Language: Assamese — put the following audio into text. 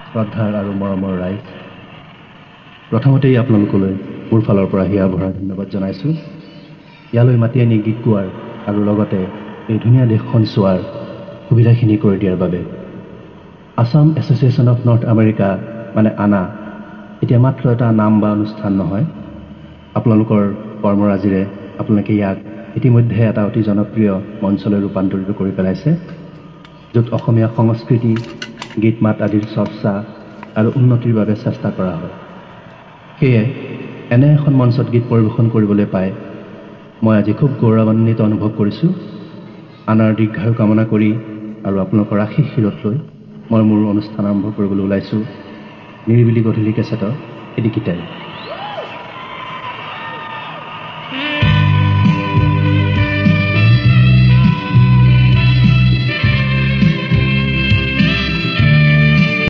শ্ৰদ্ধাৰ আৰু মৰমৰ ৰাইজ, প্ৰথমতেই আপোনালোকলৈ মোৰ ফালৰ পৰা হিয়া ভৰা ধন্যবাদ জনাইছোঁ। ইয়ালৈ মাতি আনি গীত গোৱাৰ আৰু লগতে এই ধুনীয়া দেশখন চোৱাৰ সুবিধাখিনি কৰি দিয়াৰ বাবে। Assam association of north America মানে আনা এতিয়া মাত্ৰ এটা নাম বা অনুষ্ঠান নহয়। আপোনালোকৰ কৰ্মৰাজিৰে আপোনালোকে ইয়াক ইতিমধ্যে এটা অতি জনপ্ৰিয় মঞ্চলৈ ৰূপান্তৰিত কৰি পেলাইছে, য'ত অসমীয়া সংস্কৃতি, গীত মাত আদিৰ চৰ্চা আৰু উন্নতিৰ বাবে চেষ্টা কৰা হয়। সেয়ে এনে এখন মঞ্চত গীত পৰিৱেশন কৰিবলৈ পাই মই আজি খুব গৌৰৱান্বিত অনুভৱ কৰিছোঁ। আনাৰ দীৰ্ঘায়ু কামনা কৰি আৰু আপোনালোকৰ আশীষ শিৰত লৈ মই মোৰ অনুষ্ঠান আৰম্ভ কৰিবলৈ ওলাইছোঁ নিৰিবিলি গধূলি কেছেটৰ এটি গীতেৰে।